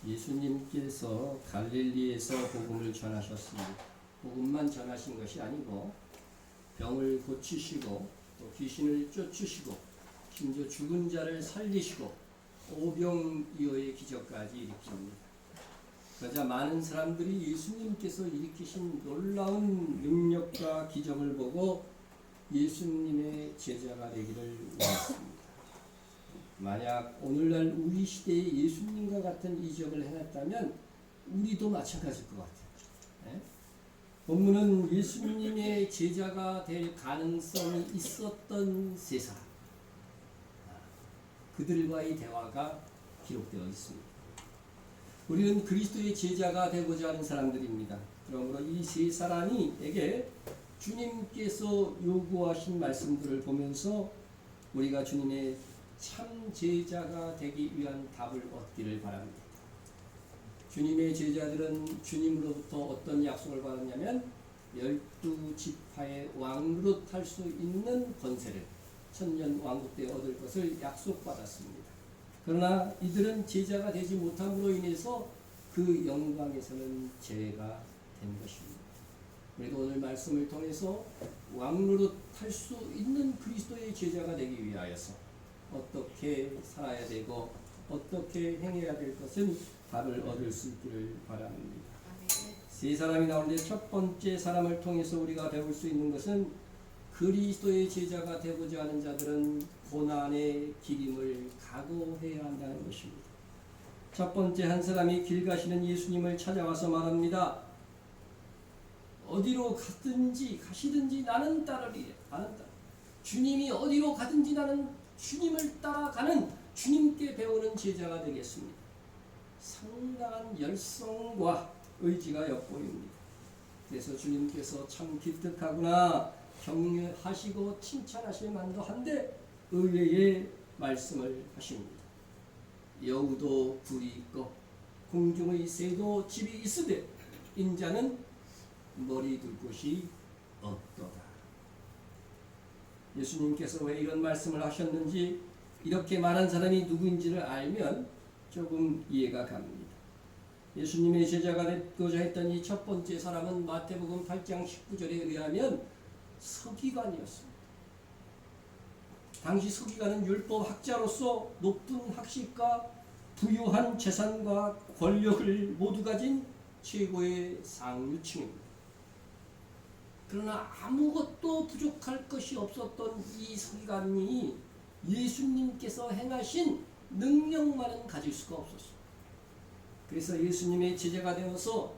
예수님께서 갈릴리에서 복음을 전하셨습니다. 복음만 전하신 것이 아니고 병을 고치시고 또 귀신을 쫓으시고 심지어 죽은 자를 살리시고 오병이어의 기적까지 일으킵니다. 그러자 많은 사람들이 예수님께서 일으키신 놀라운 능력과 기적을 보고 예수님의 제자가 되기를 원했습니다. 만약 오늘날 우리 시대에 예수님과 같은 이적을 해놨다면 우리도 마찬가지일 것 같아요. 네? 본문은 예수님의 제자가 될 가능성이 있었던 세 사람, 그들과의 대화가 기록되어 있습니다. 우리는 그리스도의 제자가 되고자 하는 사람들입니다. 그러므로 이 세 사람에게 주님께서 요구하신 말씀들을 보면서 우리가 주님의 참 제자가 되기 위한 답을 얻기를 바랍니다. 주님의 제자들은 주님으로부터 어떤 약속을 받았냐면 12지파의 왕으로 탈 수 있는 권세를 천년 왕국 때 얻을 것을 약속받았습니다. 그러나 이들은 제자가 되지 못함으로 인해서 그 영광에서는 제외가 된 것입니다. 우리도 오늘 말씀을 통해서 왕으로 탈 수 있는 그리스도의 제자가 되기 위하여서 어떻게 살아야 되고 어떻게 행해야 될 것은 답을 얻을 수 있기를 바랍니다. 세 사람이 나오는데 첫 번째 사람을 통해서 우리가 배울 수 있는 것은 그리스도의 제자가 되고자 하는 자들은 고난의 기림을 각오해야 한다는 것입니다. 첫 번째 한 사람이 길 가시는 예수님을 찾아와서 말합니다. 어디로 가시든지 나는 따르리라. 주님이 어디로 가든지 나는 주님을 따라가는 주님께 배우는 제자가 되겠습니다. 상당한 열성과 의지가 엿보입니다. 그래서 주님께서 참 기특하구나 격려하시고 칭찬하실 만도 한데 의외의 말씀을 하십니다. 여우도 굴이 있고 공중의 새도 집이 있으되 인자는 머리 둘 곳이 없도다. 예수님께서 왜 이런 말씀을 하셨는지 이렇게 말한 사람이 누구인지를 알면 조금 이해가 갑니다. 예수님의 제자가 되고자 했던 이 첫 번째 사람은 마태복음 8장 19절에 의하면 서기관이었습니다. 당시 서기관은 율법 학자로서 높은 학식과 부유한 재산과 권력을 모두 가진 최고의 상류층입니다. 그러나 아무것도 부족할 것이 없었던 이 서기관이 예수님께서 행하신 능력만은 가질 수가 없었어요. 그래서 예수님의 제자가 되어서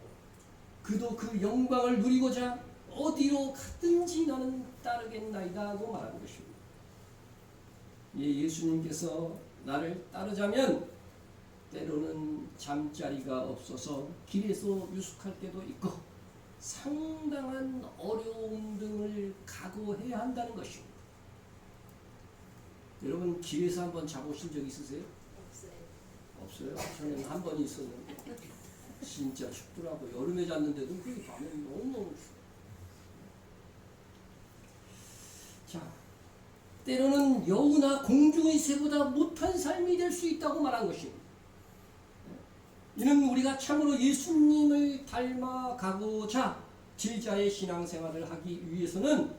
그도 그 영광을 누리고자 어디로 가든지 나는 따르겠나이다 하고 말한 것입니다. 예수님께서 나를 따르자면 때로는 잠자리가 없어서 길에서 유숙할 때도 있고 상당한 어려움 등을 각오해야 한다는 것입니다. 여러분 길에서 한번 자보신 적 있으세요? 없어요? 저는 한 번 있었는데 진짜 춥더라고요. 여름에 잤는데도 그게 밤에 너무너무 춥어요. 자, 때로는 여우나 공중의 새보다 못한 삶이 될 수 있다고 말한 것입니다. 이는 우리가 참으로 예수님을 닮아가고자 제자의 신앙생활을 하기 위해서는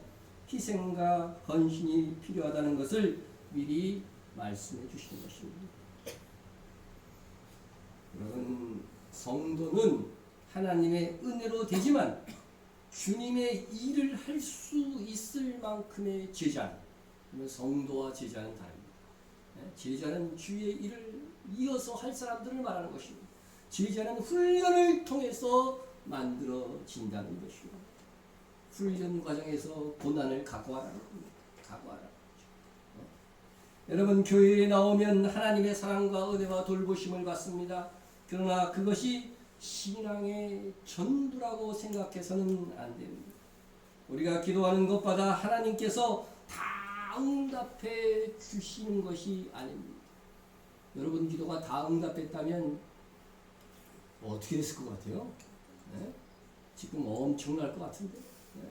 희생과 헌신이 필요하다는 것을 미리 말씀해 주시는 것입니다. 여러분, 성도는 하나님의 은혜로 되지만 주님의 일을 할 수 있을 만큼의 제자는, 성도와 제자는 다릅니다. 제자는 주의 일을 이어서 할 사람들을 말하는 것입니다. 제자는 훈련을 통해서 만들어진다는 것입니다. 훈련 과정에서 고난을 각오하라는 겁니다. 각오하라는 거죠. 여러분, 교회에 나오면 하나님의 사랑과 은혜와 돌보심을 받습니다. 그러나 그것이 신앙의 전부라고 생각해서는 안 됩니다. 우리가 기도하는 것마다 하나님께서 다 응답해 주시는 것이 아닙니다. 여러분 기도가 다 응답했다면 어떻게 됐을 것 같아요? 네? 지금 엄청날 것 같은데. 네?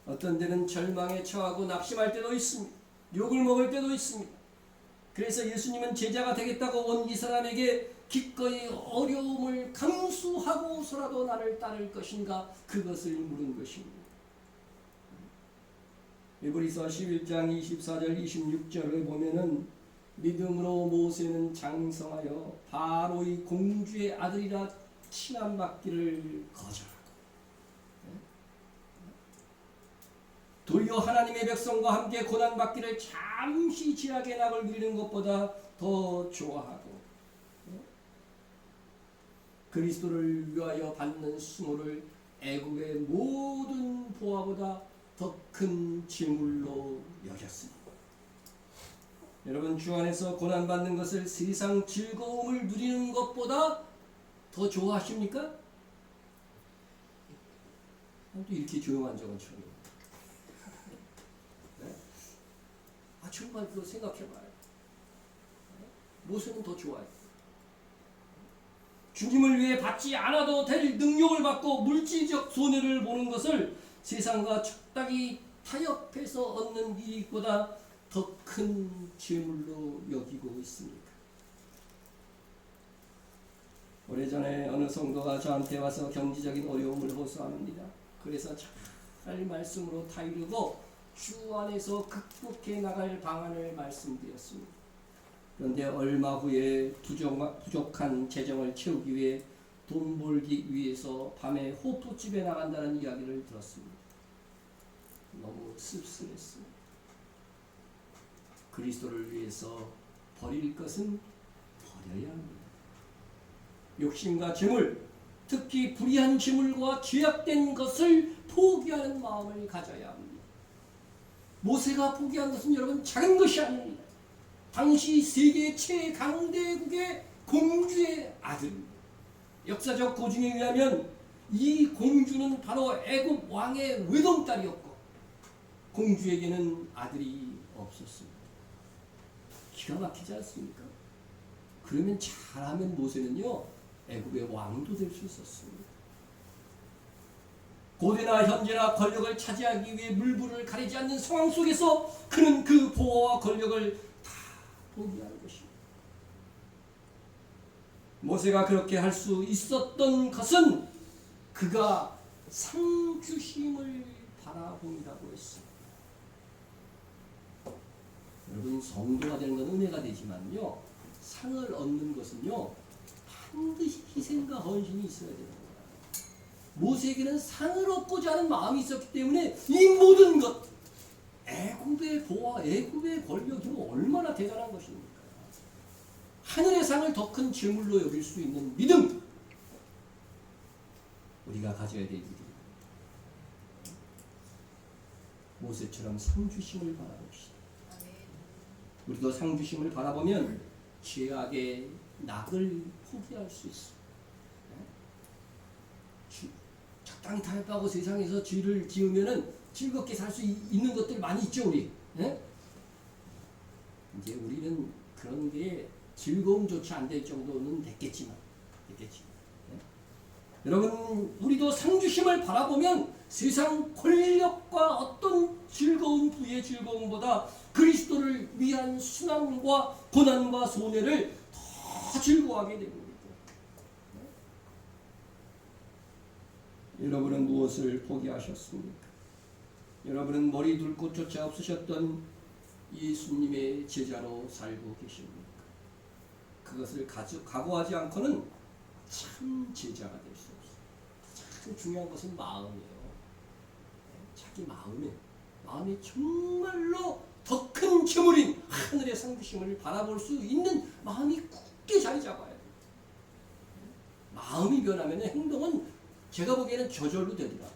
어떤 데는 절망에 처하고 낙심할 때도 있습니다. 욕을 먹을 때도 있습니다. 그래서 예수님은 제자가 되겠다고 온 이 사람에게 기꺼이 어려움을 감수하고서라도 나를 따를 것인가 그것을 물은 것입니다. 히브리서 11장 24절 26절을 보면은 믿음으로 모세는 장성하여 바로의 공주의 아들이라 칭함받기를 거절하고 도리어 하나님의 백성과 함께 고난받기를 잠시 지하게 낙을 누리는 것보다 더 좋아하고 그리스도를 위하여 받는 수모를 애국의 모든 보화보다 더 큰 재물로 여겼습니다. 여러분, 주 안에서 고난받는 것을 세상 즐거움을 누리는 것보다 더 좋아하십니까? 또 이렇게 조용한 적은 처음이에요. 네? 정말 그거 생각해봐요. 무엇은 더 좋아요? 주님을 위해 받지 않아도 될 능력을 받고 물질적 손해를 보는 것을 세상과 적당히 타협해서 얻는 이익보다 더 큰 재물로 여기고 있습니다. 오래전에 어느 성도가 저한테 와서 경제적인 어려움을 호소합니다. 그래서 잘 말씀으로 타이르고 주 안에서 극복해 나갈 방안을 말씀드렸습니다. 그런데 얼마 후에 부족한 재정을 채우기 위해 돈 벌기 위해서 밤에 호프집에 나간다는 이야기를 들었습니다. 너무 씁쓸했습니다. 그리스도를 위해서 버릴 것은 버려야 합니다. 욕심과 재물, 특히 불의한 재물과 죄악된 것을 포기하는 마음을 가져야 합니다. 모세가 포기한 것은 여러분 작은 것이 아닙니다. 당시 세계 최강대국의 공주의 아들입니다. 역사적 고증에 의하면 이 공주는 바로 애굽 왕의 외동딸이었고 공주에게는 아들이 없었습니다. 기가 막히지 않습니까? 그러면 잘하면 모세는요 애굽의 왕도 될 수 있었습니다. 고대나 현재나 권력을 차지하기 위해 물불을 가리지 않는 상황 속에서 그는 그 보호와 권력을 다 포기하는 것입니다. 모세가 그렇게 할 수 있었던 것은 그가 상 주심을 바라봄이라고 했습니다. 여러분, 성도가 되는 건 은혜가 되지만요 상을 얻는 것은요 반드시 희생과 헌신이 있어야 되는 거예요. 모세에게는 상을 얻고자 하는 마음이 있었기 때문에 이 모든 것, 애굽의 보화, 애굽의 권력이 얼마나 대단한 것입니까? 하늘의 상을 더 큰 재물로 여길 수 있는 믿음, 우리가 가져야 될 일입니다. 모세처럼 상주심을 바라봅시다. 우리도 상주심을 바라보면 죄악의 낙을 포기할 수 있습니다. 적당히 타협하고 세상에서 죄를 지으면은 즐겁게 살 수 있는 것들 많이 있죠, 우리. 이제 우리는 그런 게 즐거움조차 안 될 정도는 됐겠지만. 여러분, 우리도 상주심을 바라보면 세상 권력과 어떤 즐거운 부의 즐거움보다 그리스도를 위한 순환과 고난과 손해를 더 즐거워하게 됩니다. 여러분은 무엇을 포기하셨습니까? 여러분은 머리 둘 곳조차 없으셨던 예수님의 제자로 살고 계십니까? 그것을 각오하지 않고는 참 제자가 될 수 없어요. 참 중요한 것은 마음이에요. 자기 마음이 정말로 더 큰 재물인 하늘의 상주심을 바라볼 수 있는 마음이 굳게 자리 잡아야 돼요. 마음이 변하면 행동은 제가 보기에는 저절로 되더라.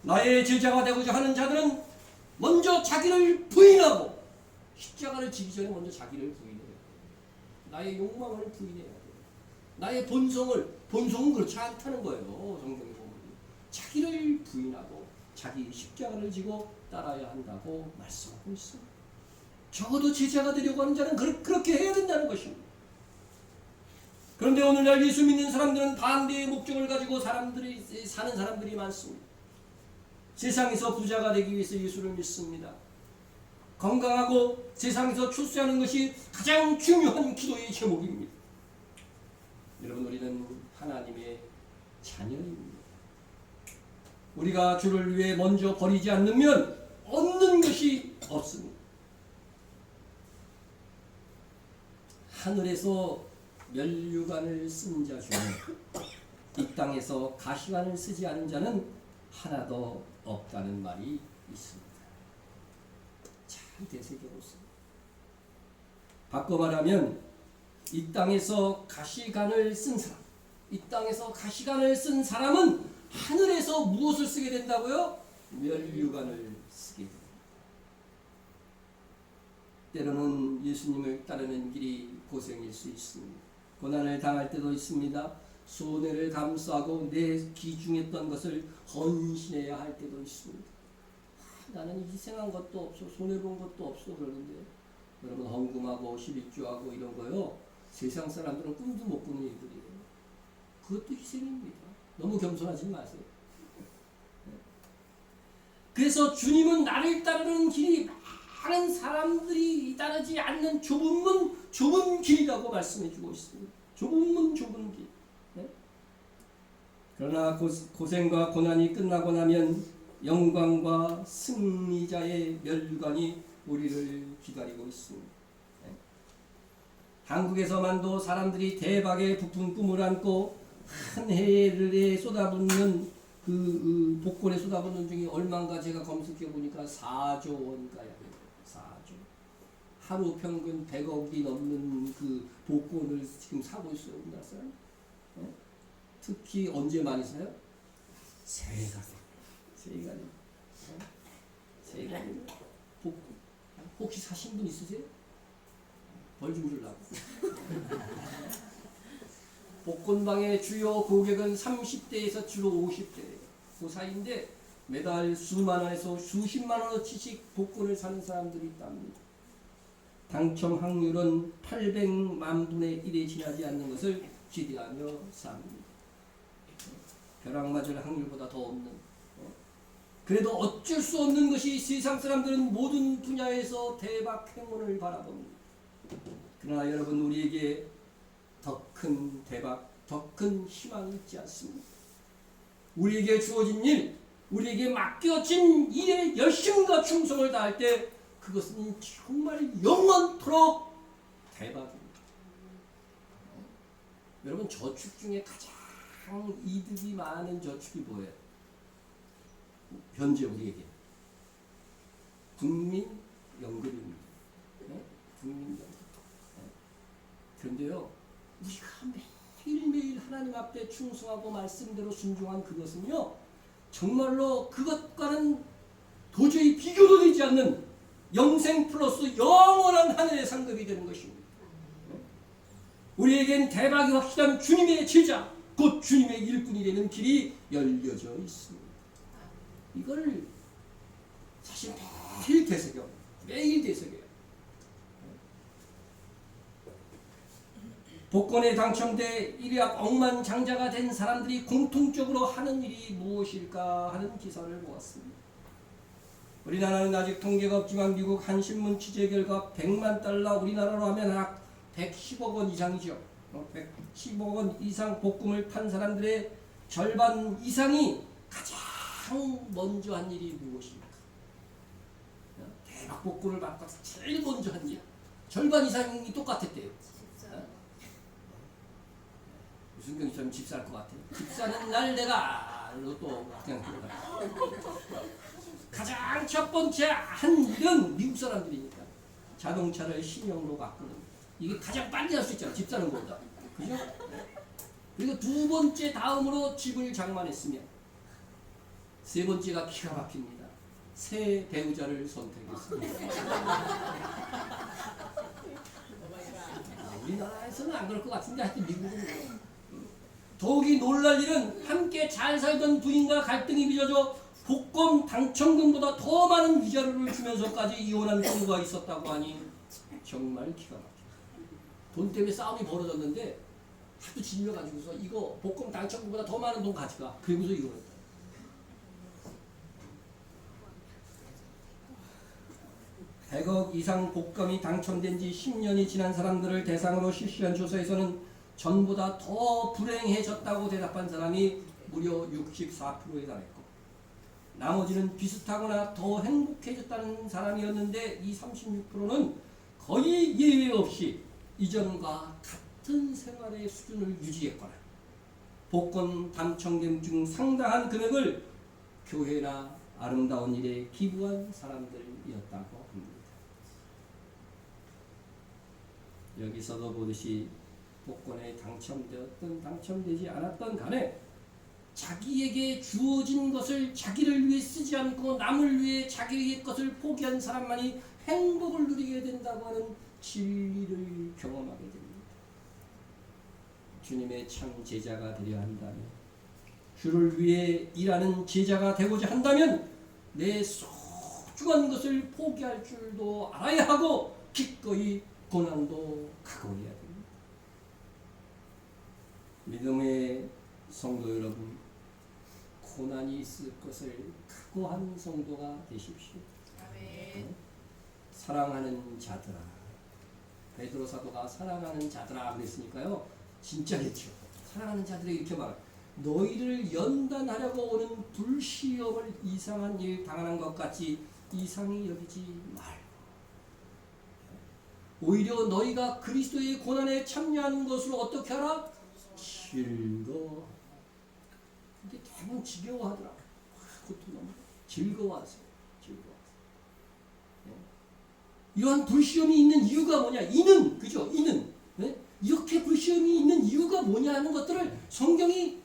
나의 제자가 되고자 하는 자들은 먼저 자기를 부인하고 십자가를 지기 전에 먼저 자기를 부인해야 돼요. 나의 욕망을 부인해야 돼요. 나의 본성은 그렇지 않다는 거예요. 성경에 보면 자기를 부인하고 자기 십자가를 지고 따라야 한다고 말씀하고 있습니다. 적어도 제자가 되려고 하는 자는 그렇게 해야 된다는 것입니다. 그런데 오늘날 예수 믿는 사람들은 반대의 목적을 가지고 사는 사람들이 많습니다. 세상에서 부자가 되기 위해서 예수를 믿습니다. 건강하고 세상에서 출세하는 것이 가장 중요한 기도의 제목입니다. 여러분, 우리는 하나님의 자녀입니다. 우리가 주를 위해 먼저 버리지 않으면 얻는 것이 없습니다. 하늘에서 면류관을 쓴 자 중에 이 땅에서 가시관을 쓰지 않은 자는 하나도 없다는 말이 있습니다. 잘 되새겨보세요. 바꿔 말하면 이 땅에서 가시관을 쓴 사람, 이 땅에서 가시관을 쓴 사람은 하늘에서 무엇을 쓰게 된다고요? 면류관을 쓰게 됩니다. 때로는 예수님을 따르는 길이 고생일 수 있습니다. 고난을 당할 때도 있습니다. 손해를 감수하고 내 귀중했던 것을 헌신해야 할 때도 있습니다. 나는 희생한 것도 없어, 손해본 것도 없어 그러는데, 여러분, 헌금하고 11조하고 이런 거요, 세상 사람들은 꿈도 못 꾸는 일들이에요. 그것도 희생입니다. 너무 겸손하지 마세요. 그래서 주님은 나를 따르는 길이 많은 사람들이 따르지 않는 좁은 문, 좁은 길이라고 말씀해 주고 있습니다. 좁은 문, 좁은 길. 네? 그러나 고생과 고난이 끝나고 나면 영광과 승리자의 멸관이 우리를 기다리고 있습니다. 네? 한국에서만도 사람들이 대박의 부푼 꿈을 안고 한 해에 쏟아붓는 그 복권에 쏟아붓는 중에 얼마인가 제가 검색해 보니까 4조 원가야. 4조. 하루 평균 100억이 넘는 그 복권을 지금 사고 있어요, 우리나라 사람. 네? 특히 언제 많이 사요? 새해가. 새해가. 새해가. 복권. 혹시 사신 분 있으세요? 벌 좀 주려고. 복권방의 주요 고객은 30대에서 주로 50대. 그 사이인데 매달 수만 원에서 수십만 원어치씩 복권을 사는 사람들이 있답니다. 당첨 확률은 800만 분의 1에 지나지 않는 것을 기대하며 삽니다. 벼락 맞을 확률보다 더 없는. 그래도 어쩔 수 없는 것이 세상 사람들은 모든 분야에서 대박 행운을 바라봅니다. 그러나 여러분, 우리에게 더 큰 대박, 더 큰 희망이 있지 않습니다. 우리에게 주어진 일, 우리에게 맡겨진 일에 열심과 충성을 다할 때 그것은 정말 영원토록 대박입니다. 여러분, 저축 중에 가장 이득이 많은 저축이 뭐예요? 현재 우리에게 국민연금입니다. 네? 국민연금. 네. 그런데요, 우리가 매일매일 하나님 앞에 충성하고 말씀대로 순종한 그것은요, 정말로 그것과는 도저히 비교도 되지 않는 영생 플러스 영원한 하늘의 상급이 되는 것입니다. 우리에겐 대박이 확실한 주님의 제자, 곧 주님의 일꾼이 되는 길이 열려져 있습니다. 이걸 사실 매일 되새겨, 매일 되새겨요. 복권에 당첨돼 일약 억만장자가 된 사람들이 공통적으로 하는 일이 무엇일까 하는 기사를 보았습니다. 우리나라는 아직 통계가 없지만 미국 한 신문 취재 결과 100만 달러, 우리나라로 하면 약 110억 원 이상이죠. 110억 원 이상 복권을 판 사람들의 절반 이상이 가장 먼저 한 일이 무엇입니까? 대박 복권을 받고 제일 먼저 한 일. 절반 이상이 똑같았대요. 유승경이처럼 집 살 것 같아요. 집 사는 날 내가 또 그냥 가장 첫 번째 한 일은 미국 사람들이니까 자동차를 신형으로 바꾸는, 이게 가장 빨리 할 수 있잖아, 집 사는 것보다. 그죠? 그리고 두 번째 다음으로 집을 장만했으며, 세 번째가 기가 막힙니다. 새 배우자를 선택했습니다. 우리나라에서는 안 그럴 것 같은데 하여튼 미국은. 더욱이 놀랄 일은 함께 잘 살던 부인과 갈등이 빚어져 복권 당첨금보다 더 많은 위자료를 주면서까지 이혼한 경우가 있었다고 하니 정말 기가 막혀. 돈 때문에 싸움이 벌어졌는데 하도 질려가지고서 이거 복권 당첨금보다 더 많은 돈 가져가. 그러고서 이혼했다. 100억 이상 복권이 당첨된 지 10년이 지난 사람들을 대상으로 실시한 조사에서는 전보다 더 불행해졌다고 대답한 사람이 무려 64%에 달했고, 나머지는 비슷하거나 더 행복해졌다는 사람이었는데 이 36%는 거의 예외 없이 이전과 같은 생활의 수준을 유지했거나 복권 당첨금 중 상당한 금액을 교회나 아름다운 일에 기부한 사람들이었다고 합니다. 여기서도 보듯이 복권에 당첨되었든 당첨되지 않았던 간에 자기에게 주어진 것을 자기를 위해 쓰지 않고 남을 위해 자기의 것을 포기한 사람만이 행복을 누리게 된다고 하는 진리를 경험하게 됩니다. 주님의 참 제자가 되려 한다면, 주를 위해 일하는 제자가 되고자 한다면 내 소중한 것을 포기할 줄도 알아야 하고 기꺼이 고난도 각오해야 됩니다. 믿음의 성도 여러분, 고난이 있을 것을 각오한 성도가 되십시오. 아멘. 사랑하는 자들아, 베드로 사도가 사랑하는 자들아 그랬으니까요, 진짜겠죠. 사랑하는 자들에게 이렇게 말, 너희를 연단하려고 오는 불시험을 이상한 일 당하는 것 같이 이상히 여기지 말고, 오히려 너희가 그리스도의 고난에 참여하는 것으로 어떻게 하라? 즐거워. 근데 대부분 지겨워하더라. 고통 너무 즐거워하세요. 이러한 불시험이 있는 이유가 뭐냐? 이는, 그죠? 이는. 네? 이렇게 불시험이 있는 이유가 뭐냐 하는 것들을 성경이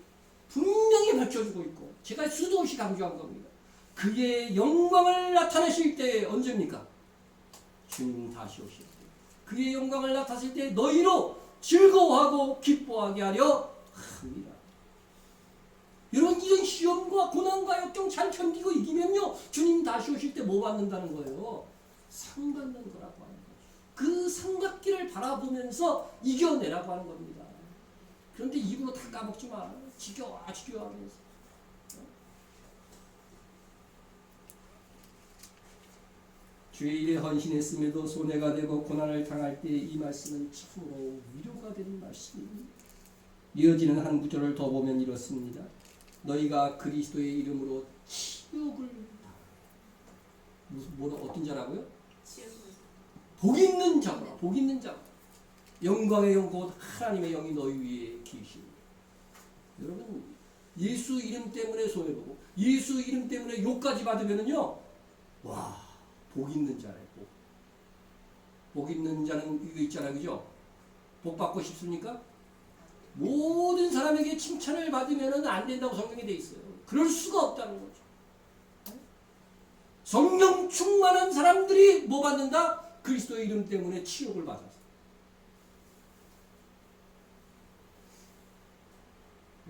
분명히 밝혀주고 있고, 제가 수도 없이 강조한 겁니다. 그의 영광을 나타내실 때 언제입니까? 주님 다시 오실 때. 그의 영광을 나타낼 때 너희로 즐거워하고 기뻐하게 하려 합니다. 이런 시험과 고난과 역경 잘 견디고 이기면요, 주님 다시 오실 때 뭐 받는다는 거예요? 상 받는 거라고 하는 거죠. 그 상 받기를 바라보면서 이겨내라고 하는 겁니다. 그런데 입으로 다 까먹지 마. 지겨워 하면서. 주의 일에 헌신했음에도 손해가 되고 고난을 당할 때 이 말씀은 참으로 위로가 되는 말씀입니다. 이어지는 한 구절을 더 보면 이렇습니다. 너희가 그리스도의 이름으로 치욕을 어떤 자라고요? 복 있는 자라. 복 있는 자. 영광의 영 곧 하나님의 영이 너희 위에 계십니다. 여러분, 예수 이름 때문에 손해보고 예수 이름 때문에 욕까지 받으면은요, 와, 복 있는 자래. 복 있는 자는 이거 있잖아요, 그죠? 복 받고 싶습니까? 모든 사람에게 칭찬을 받으면은 안 된다고 성경에 돼 있어요. 그럴 수가 없다는 거죠. 성령 충만한 사람들이 뭐 받는다? 그리스도의 이름 때문에 치욕을 받았어요.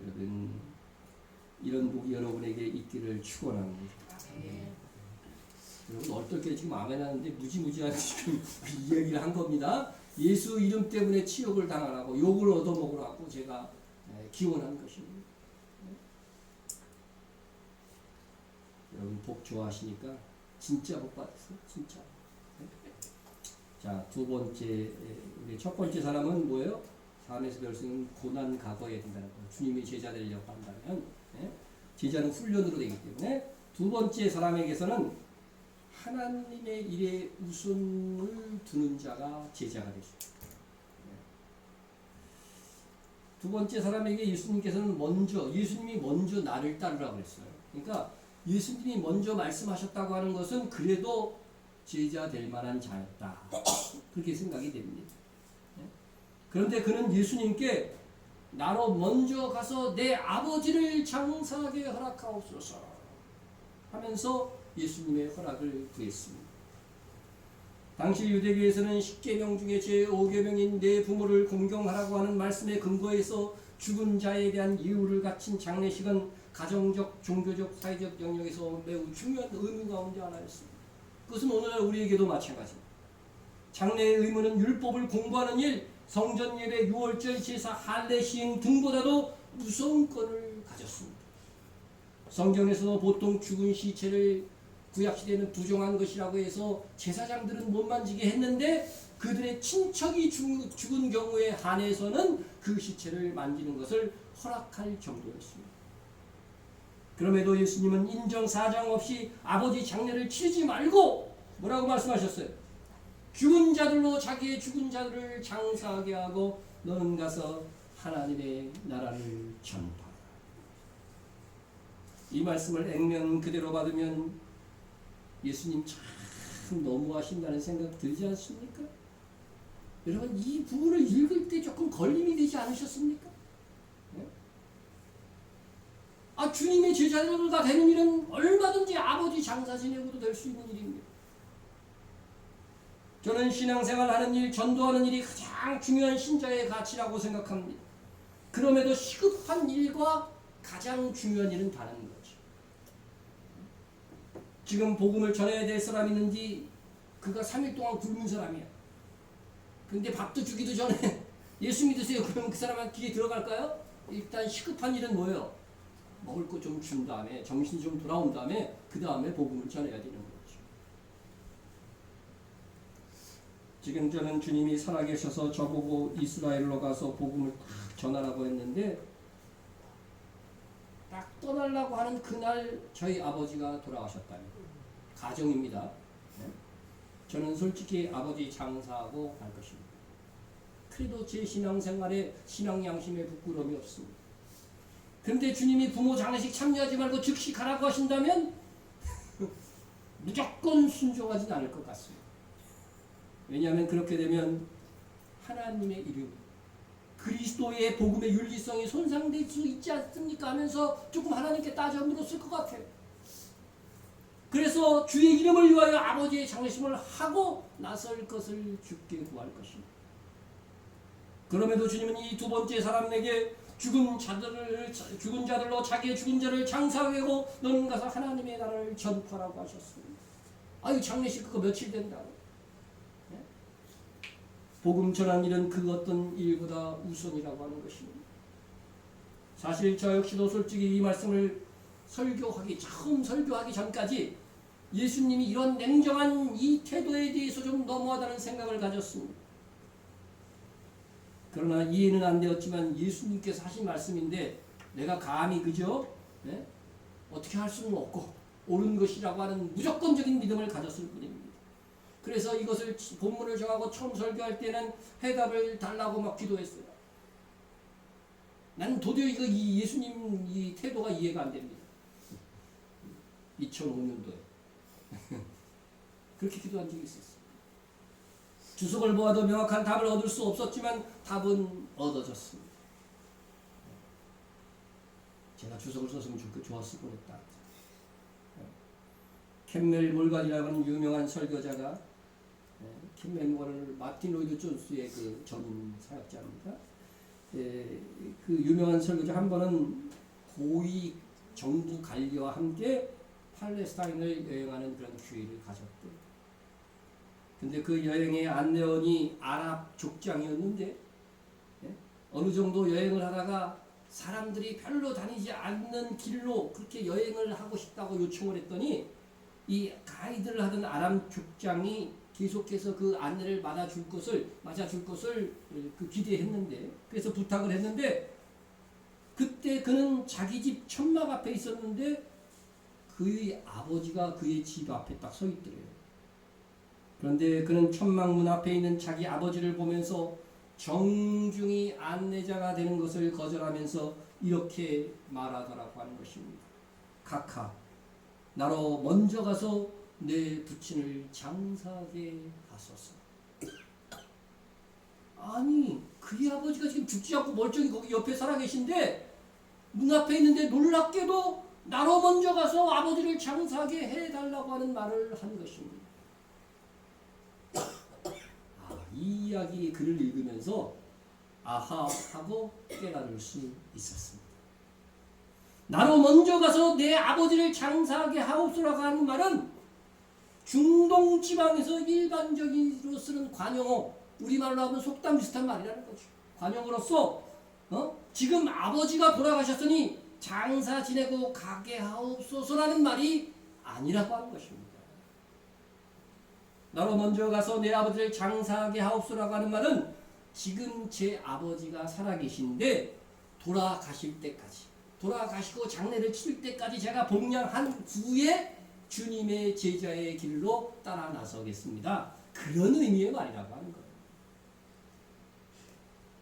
여러분, 이런 복이 여러분에게 있기를 축원합니다. 여러분, 어떻게 지금 아멘 하는데 무지무지한 지금 이야기를 한 겁니다. 예수 이름 때문에 치욕을 당하라고, 욕을 얻어먹으라고 제가 기원한 것입니다. 여러분, 복 좋아하시니까 진짜 복 받았어요. 진짜. 자, 두 번째, 우리 첫 번째 사람은 뭐예요? 삶에서 배울 수 있는 고난 각오해야 된다는 거예요. 주님이 제자 되려고 한다면, 제자는 훈련으로 되기 때문에. 두 번째 사람에게서는 하나님의 일에 우선을 두는 자가 제자가 되십니다. 두 번째 사람에게 예수님께서는 예수님이 먼저 나를 따르라고 그랬어요. 그러니까 예수님이 먼저 말씀하셨다고 하는 것은 그래도 제자 될 만한 자였다. 그렇게 생각이 됩니다. 그런데 그는 예수님께 나로 먼저 가서 내 아버지를 장사하게 허락하옵소서 하면서 예수님의 허락을 구했습니다. 당시 유대교에서는 10계명 중에 제5계명인 내 부모를 공경하라고 하는 말씀에 근거해서 죽은 자에 대한 예우를 갖춘 장례식은 가정적, 종교적, 사회적 영역에서 매우 중요한 의무 가운데 하나였습니다. 그것은 오늘날 우리에게도 마찬가지입니다. 장례의 의무는 율법을 공부하는 일, 성전 예배, 유월절, 제사, 할례 시행 등보다도 우선권을 가졌습니다. 성경에서 보통 죽은 시체를 구약시대에는 부정한 것이라고 해서 제사장들은 못 만지게 했는데 그들의 친척이 죽은 경우에 한해서는 그 시체를 만지는 것을 허락할 정도였습니다. 그럼에도 예수님은 인정사정 없이 아버지 장례를 치르지 말고 뭐라고 말씀하셨어요? 죽은 자들로 자기의 죽은 자들을 장사하게 하고 너는 가서 하나님의 나라를 전파하라. 이 말씀을 액면 그대로 받으면 예수님 참 너무하신다는 생각 들지 않습니까? 여러분 이 부분을 읽을 때 조금 걸림이 되지 않으셨습니까? 네? 주님의 제자들로 다 되는 일은 얼마든지 아버지 장사 지내고도 될 수 있는 일입니다. 저는 신앙생활하는 일, 전도하는 일이 가장 중요한 신자의 가치라고 생각합니다. 그럼에도 시급한 일과 가장 중요한 일은 다른 거죠. 지금 복음을 전해야 될 사람이 있는지 그가 3일 동안 굶은 사람이야. 근데 밥도 주기도 전에 예수 믿으세요. 그러면 그 사람한테 귀에 들어갈까요? 일단 시급한 일은 뭐예요? 먹을 거 좀 준 다음에 정신이 좀 돌아온 다음에 그 다음에 복음을 전해야 되는 거죠. 지금 저는 주님이 살아계셔서 저보고 이스라엘로 가서 복음을 전하라고 했는데 딱 떠나려고 하는 그날 저희 아버지가 돌아가셨다니 가정입니다. 네? 저는 솔직히 아버지 장사하고 갈 것입니다. 그래도 제 신앙생활에 신앙 양심에 부끄러움이 없습니다. 그런데 주님이 부모 장례식 참여하지 말고 즉시 가라고 하신다면 무조건 순종하진 않을 것 같습니다. 왜냐하면 그렇게 되면 하나님의 이름, 그리스도의 복음의 윤리성이 손상될 수 있지 않습니까? 하면서 조금 하나님께 따져 물었을 것 같아요. 그래서 주의 이름을 위하여 아버지의 장례식을 하고 나설 것을 주께 구할 것입니다. 그럼에도 주님은 이 두 번째 사람에게 죽은 자들로 자기의 죽은 자를 장사하고 너는 가서 하나님의 나라를 전파라고 하셨습니다. 아유 장례식 그거 며칠 된다고. 네? 복음 전한 일은 그 어떤 일보다 우선이라고 하는 것입니다. 사실 저 역시도 솔직히 이 말씀을 처음 설교하기 전까지 예수님이 이런 냉정한 이 태도에 대해서 좀 너무하다는 생각을 가졌습니다. 그러나 이해는 안 되었지만 예수님께서 하신 말씀인데 내가 감히 그저 네? 어떻게 할 수는 없고 옳은 것이라고 하는 무조건적인 믿음을 가졌을 뿐입니다. 그래서 이것을 본문을 정하고 처음 설교할 때는 해답을 달라고 막 기도했어요. 나는 도저히 이 예수님 이 태도가 이해가 안 됩니다. 2005년도에 그렇게 기도한 적이 있었어요. 주석을 모아도 명확한 답을 얻을 수 없었지만 답은 얻어졌습니다. 제가 주석을 썼으면 좋았을 뻔했다. 캠멜 몰간이라는 유명한 설교자가 캠멜 몰간을 마틴 로이드 존스의 그 전문 사역자입니다. 그 유명한 설교자 한 번은 고위 정부 관리와 함께 팔레스타인을 여행하는 그런 기회를 가졌대요. 근데 그 여행의 안내원이 아랍 족장이었는데 어느 정도 여행을 하다가 사람들이 별로 다니지 않는 길로 그렇게 여행을 하고 싶다고 요청을 했더니 이 가이드를 하던 아랍 족장이 계속해서 그 안내를 맞아줄 것을 그 기대했는데 그래서 부탁을 했는데 그때 그는 자기 집 천막 앞에 있었는데 그의 아버지가 그의 집 앞에 딱 서 있더래요. 그런데 그는 천막문 앞에 있는 자기 아버지를 보면서 정중히 안내자가 되는 것을 거절하면서 이렇게 말하더라고 하는 것입니다. 카카, 나로 먼저 가서 내 부친을 장사하게 하소서. 아니, 그의 아버지가 지금 죽지 않고 멀쩡히 거기 옆에 살아계신데 문 앞에 있는데 놀랍게도 나로 먼저 가서 아버지를 장사하게 해달라고 하는 말을 한 것입니다. 이 이야기 글을 읽으면서 아하 하고 깨달을 수 있었습니다. 나로 먼저 가서 내 아버지를 장사하게 하옵소라고 하는 말은 중동 지방에서 일반적으로 쓰는 관용어, 우리말로 하면 속담 비슷한 말이라는 거죠. 관용어로서 지금 아버지가 돌아가셨으니 장사 지내고 가게 하옵소서라는 말이 아니라고 하는 것입니다. 나로 먼저 가서 내 아버지를 장사하게 하옵소라고 하는 말은 지금 제 아버지가 살아계신데 돌아가실 때까지, 돌아가시고 장례를 치를 때까지 제가 복양한 후에 주님의 제자의 길로 따라 나서겠습니다. 그런 의미의 말이라고 하는 거예요.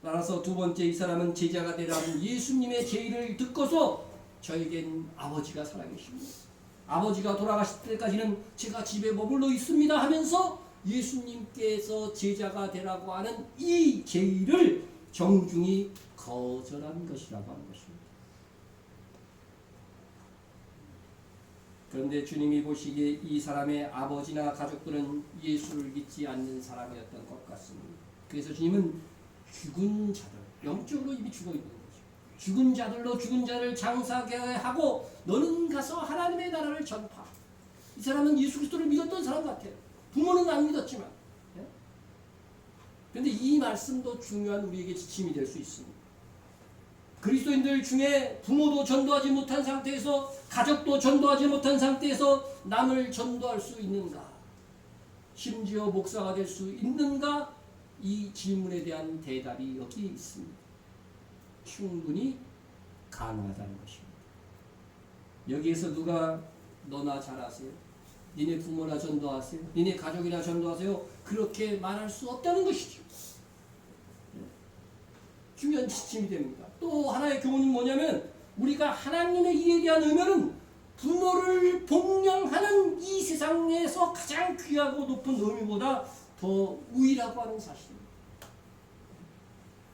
따라서 두 번째, 이 사람은 제자가 되라는 예수님의 제의를 듣고서 저에겐 아버지가 살아계십니다. 아버지가 돌아가실 때까지는 제가 집에 머물러 있습니다 하면서 예수님께서 제자가 되라고 하는 이 제의를 정중히 거절한 것이라고 하는 것입니다. 그런데 주님이 보시기에 이 사람의 아버지나 가족들은 예수를 믿지 않는 사람이었던 것 같습니다. 그래서 주님은 죽은 자들, 영적으로 이미 죽어 있는 거죠. 죽은 자들로 죽은 자를 장사하게 하고 너는 가서 하나님의 나라를 전파. 이 사람은 예수 그리스도를 믿었던 사람 같아요. 부모는 안 믿었지만. 그런데 이 말씀도 중요한 우리에게 지침이 될 수 있습니다. 그리스도인들 중에 부모도 전도하지 못한 상태에서, 가족도 전도하지 못한 상태에서 남을 전도할 수 있는가? 심지어 목사가 될 수 있는가? 이 질문에 대한 대답이 여기 있습니다. 충분히 가능하다는 것입니다. 여기에서 누가 너나 잘하세요, 니네 부모나 전도하세요, 니네 가족이나 전도하세요, 그렇게 말할 수 없다는 것이죠. 중요한 지침이 됩니다. 또 하나의 교훈은 뭐냐면, 우리가 하나님의 일에 대한 의무는 부모를 복양하는 이 세상에서 가장 귀하고 높은 의미보다 더 우위라고 하는 사실입니다.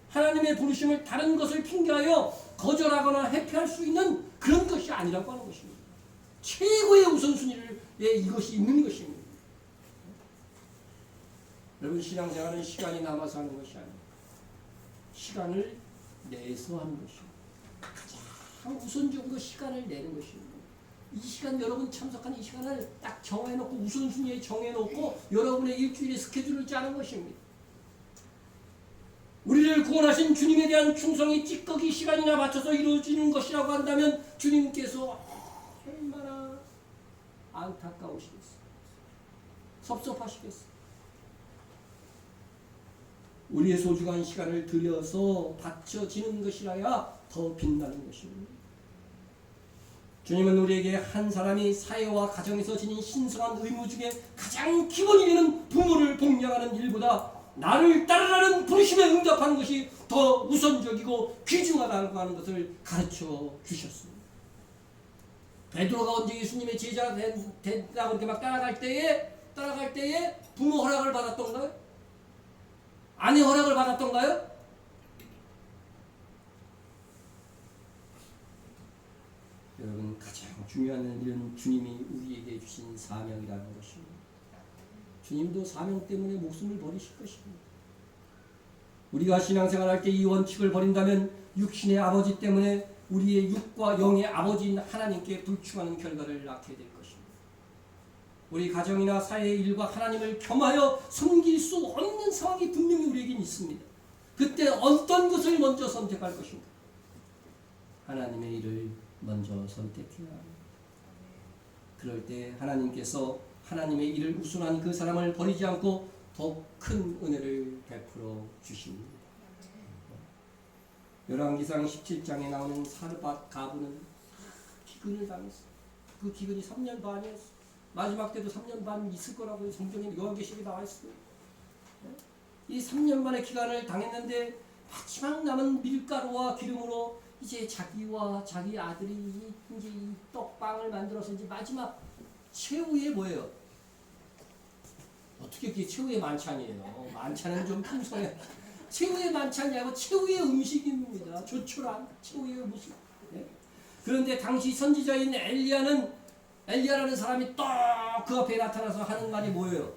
하나님의 부르심을 다른 것을 핑계하여 거절하거나 회피할 수 있는 그런 것이 아니라고 하는 것입니다. 최고의 우선순위에 이것이 있는 것입니다. 여러분, 신앙생활은 시간이 남아서 하는 것이 아닙니다. 시간을 내서 하는 것입니다. 가장 우선적으로 시간을 내는 것입니다. 이 시간, 여러분 참석한 이 시간을 딱 정해놓고 우선순위에 정해놓고 여러분의 일주일의 스케줄을 짜는 것입니다. 우리를 구원하신 주님에 대한 충성이 찌꺼기 시간이나 맞춰서 이루어지는 것이라고 한다면 주님께서 얼마나 안타까우시겠어요. 섭섭하시겠어요. 우리의 소중한 시간을 들여서 바쳐지는 것이라야 더 빛나는 것입니다. 주님은 우리에게 한 사람이 사회와 가정에서 지닌 신성한 의무 중에 가장 기본이 되는 부모를 복양하는 일보다 나를 따르라는 부르심에 응답하는 것이 더 우선적이고 귀중하다고 하는 것을 가르쳐 주셨습니다. 베드로가 언제 예수님의 제자가 된다고 그렇게 막 따라갈 때에 부모 허락을 받았던가요? 아내 허락을 받았던가요? 여러분, 가장 중요한 일은 주님이 우리에게 주신 사명이라는 것입니다. 주님도 사명 때문에 목숨을 버리실 것입니다. 우리가 신앙생활할 때 이 원칙을 버린다면 육신의 아버지 때문에 우리의 육과 영의 아버지인 하나님께 불충하는 결과를 낳게 될 것입니다. 우리 가정이나 사회의 일과 하나님을 겸하여 섬길 수 없는 상황이 분명히 우리에겐 있습니다. 그때 어떤 것을 먼저 선택할 것인가? 하나님의 일을 먼저 선택해야 합니다. 그럴 때 하나님께서 하나님의 일을 우선한 그 사람을 버리지 않고 더 큰 은혜를 베풀어 주십니다. 열왕기상 17장에 나오는 사르밧 가부는 기근을 당했어요. 그 기근이 3년 반이었어요. 마지막 때도 3년 반 있을 거라고 성경에 요한계시록에 나와 있어요. 이 3년 만의 기간을 당했는데 마지막 남은 밀가루와 기름으로 이제 자기와 자기 아들이 이제 이 떡빵을 만들어서 이제 마지막 최후의 뭐예요? 어떻게 그게 최후의 만찬이에요? 만찬은 좀 풍성해. 최후의 만찬이 아니고 최후의 음식입니다. 조촐한 최후의 음식. 네? 그런데 당시 선지자인 엘리야라는 사람이 또 그 앞에 나타나서 하는 말이 뭐예요?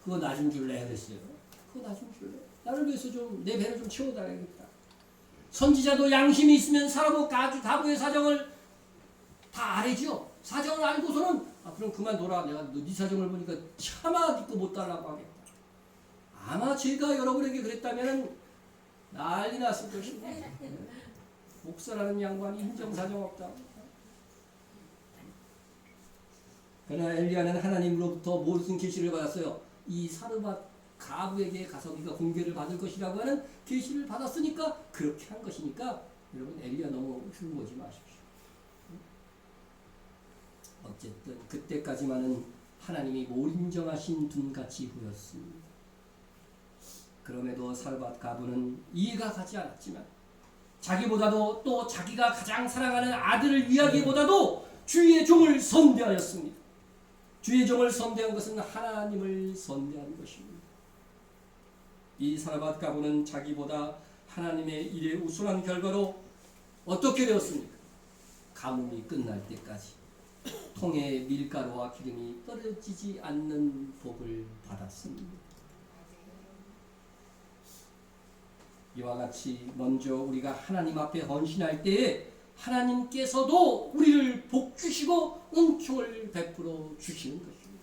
그거 나 좀 줄래? 그랬어요. 그거 나 좀 줄래? 나를 위해서 좀 내 배를 좀 채워달라겠다. 선지자도 양심이 있으면 사라고 가부의 사정을 다 알죠. 사정을 알고서는 그럼 그만둬라. 내가 네 사정을 보니까 차마 믿고 못 달라고 하겠다. 아마 제가 여러분에게 그랬다면 난리 났을 것입니다. 목사라는 양반이 인정사정 없다. 그러나 엘리야는 하나님으로부터 무슨 계시를 받았어요? 이 사르밧 가부에게 가서 네가 공개를 받을 것이라고 하는 계시를 받았으니까 그렇게 한 것이니까 여러분 엘리야 너무 흉보지 마십시오. 어쨌든 그때까지만은 하나님이 몰인정하신 둔같이 보였습니다. 그럼에도 사르밧 가부는 이해가 가지 않았지만 자기보다도 또 자기가 가장 사랑하는 아들을 위하기보다도 주의 종을 선대하였습니다. 주의 종을 선대한 것은 하나님을 선대한 것입니다. 이 사르밧 가부는 자기보다 하나님의 일에 우선한 결과로 어떻게 되었습니까? 가뭄이 끝날 때까지 통에 밀가루와 기름이 떨어지지 않는 복을 받았습니다. 이와 같이 먼저 우리가 하나님 앞에 헌신할 때에 하나님께서도 우리를 복주시고 은총을 베풀어 주시는 것입니다.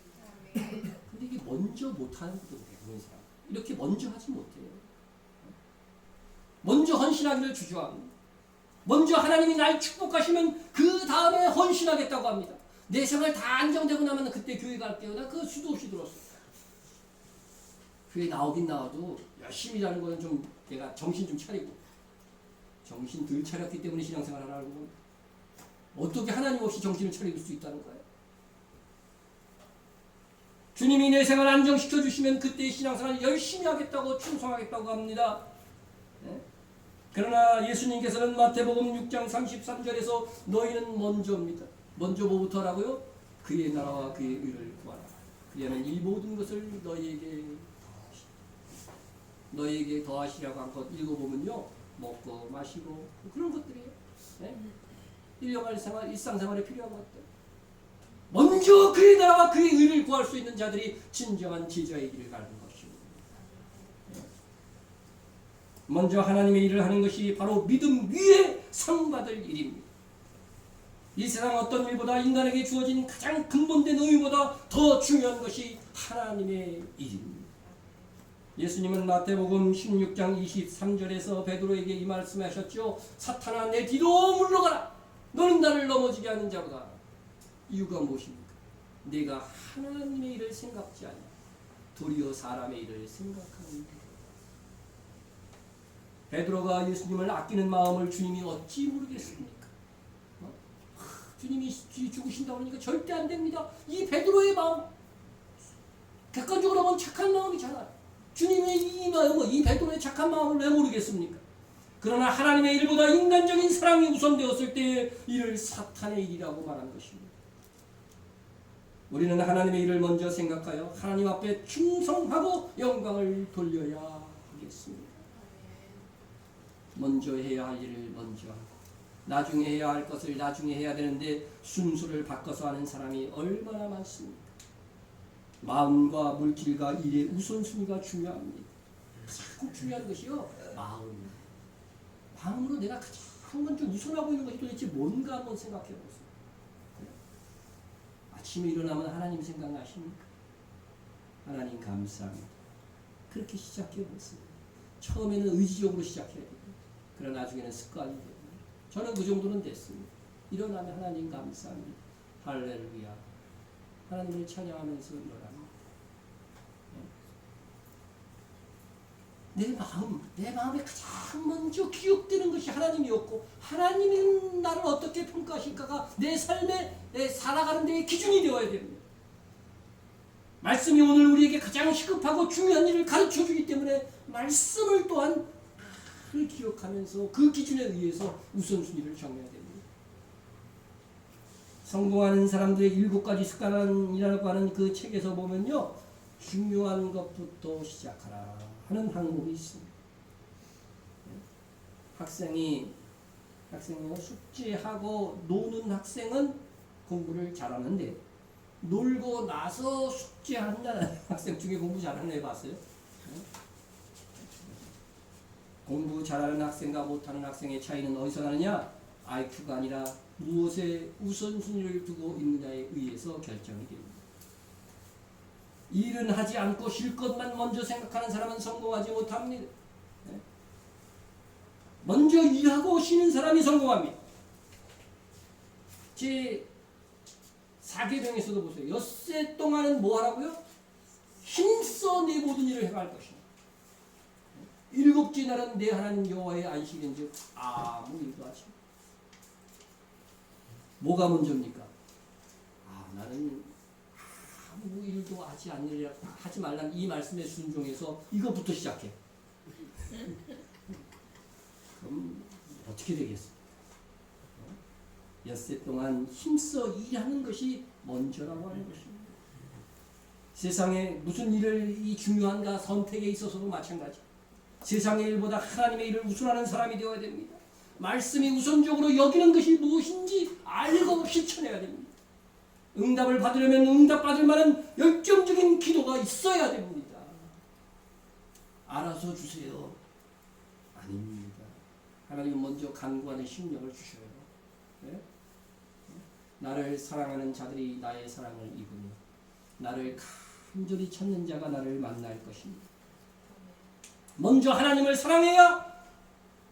근데 이게 먼저 못하는 거예요. 대부분 사람 이렇게 먼저 하지 못해요. 먼저 헌신하기를 주저합니다. 먼저 하나님이 날 축복하시면 그 다음에 헌신하겠다고 합니다. 내 생활 다 안정되고 나면 그때 교회 갈게요. 나 그거 수도 없이 들었어요. 교회 나오긴 나와도 열심히 일하는 거는 좀 내가 정신 좀 차리고, 정신 덜 차렸기 때문에 신앙생활 하라는 건 어떻게 하나님 없이 정신을 차릴 수 있다는 거예요. 주님이 내 생활 안정시켜 주시면 그때 신앙생활 열심히 하겠다고 충성하겠다고 합니다. 네? 그러나 예수님께서는 마태복음 6장 33절에서 너희는 먼저입니다. 먼저 뭐부터라고요? 그의 나라와 그의 의를 구하라. 그리하면 이 모든 것을 너희에게 더하시라고 한 것 읽어보면요, 먹고 마시고 그런 것들이에요. 네? 일상생활에 필요한 것들. 먼저 그의 나라와 그의 의를 구할 수 있는 자들이 진정한 제자의 길을 가는 것입니다. 네? 먼저 하나님의 일을 하는 것이 바로 믿음 위에 상받을 일입니다. 이 세상 어떤 일보다 인간에게 주어진 가장 근본된 의무보다 더 중요한 것이 하나님의 일입니다. 예수님은 마태복음 16장 23절에서 베드로에게 이 말씀하셨죠. 사탄아 내 뒤로 물러가라. 너는 나를 넘어지게 하는 자로다. 이유가 무엇입니까? 내가 하나님의 일을 생각지 않아 도리어 사람의 일을 생각하는 것. 베드로가 예수님을 아끼는 마음을 주님이 어찌 모르겠습니까? 주님이 죽으신다고 하니까 절대 안 됩니다. 이 베드로의 마음, 객관적으로 보면 착한 마음이잖아요. 주님의 이 마음은, 이 베드로의 착한 마음을 왜 모르겠습니까? 그러나 하나님의 일보다 인간적인 사랑이 우선되었을 때 이를 사탄의 일이라고 말한 것입니다. 우리는 하나님의 일을 먼저 생각하여 하나님 앞에 충성하고 영광을 돌려야 하겠습니다. 먼저 해야 할 일을 먼저 하고 나중에 해야 할 것을 나중에 해야 되는데 순서를 바꿔서 하는 사람이 얼마나 많습니까? 마음과 물질과 일의 우선순위가 중요합니다. 가장 중요한 것이요, 마음으로 내가 가장 먼저 우선하고 있는 것이 도대체 뭔가 한번 생각해 보세요. 아침에 일어나면 하나님 생각나십니까? 하나님 감사합니다. 그렇게 시작해 보세요. 처음에는 의지적으로 시작해야 됩니다. 그러나 나중에는 습관이 됩니다. 저는 그 정도는 됐습니다. 일어나면 하나님 감사합니다. 할렐루야. 하나님을 찬양하면서 일어납니다. 내 마음에 가장 먼저 기억되는 것이 하나님이었고, 하나님이 나를 어떻게 평가하실까가 내 삶에, 내 살아가는 데의 기준이 되어야 됩니다. 말씀이 오늘 우리에게 가장 시급하고 중요한 일을 가르쳐 주기 때문에 말씀을 또한 그 기억하면서 그 기준에 의해서 우선순위를 정해야 됩니다. 성공하는 사람들의 7가지 습관이라고 하는 그 책에서 보면요, 중요한 것부터 시작하라 하는 항목이 있습니다. 학생이 숙제하고 노는 학생은 공부를 잘하는데, 놀고 나서 숙제한다는 학생 중에 공부 잘하는 애 봤어요? 공부 잘하는 학생과 못하는 학생의 차이는 어디서 나느냐? IQ가 아니라 무엇에 우선순위를 두고 있느냐에 의해서 결정이 됩니다. 일은 하지 않고 쉴 것만 먼저 생각하는 사람은 성공하지 못합니다. 먼저 일하고 쉬는 사람이 성공합니다. 제 사계명에서도 보세요. 엿새 동안은 뭐 하라고요? 힘써 내 모든 일을 행할 것이다. 일곱째 날은 내 하나님 여호와의 안식인즉 아무 일도 하지. 뭐가 먼저입니까? 나는 아무 일도 하지 말라는 이 말씀에 순종해서 이것부터 시작해. 그럼 어떻게 되겠습니까? 엿새 동안 힘써 일하는 것이 먼저라고 하는 것입니다. 세상에 무슨 일이 중요한가 선택에 있어서도 마찬가지. 세상의 일보다 하나님의 일을 우선하는 사람이 되어야 됩니다. 말씀이 우선적으로 여기는 것이 무엇인지 알고 실천해야 됩니다. 응답을 받으려면 응답받을 만한 열정적인 기도가 있어야 됩니다. 알아서 주세요. 아닙니다. 하나님은 먼저 간구하는 심령을 주셔요. 네? 나를 사랑하는 자들이 나의 사랑을 입으며 나를 간절히 찾는 자가 나를 만날 것입니다. 먼저 하나님을 사랑해야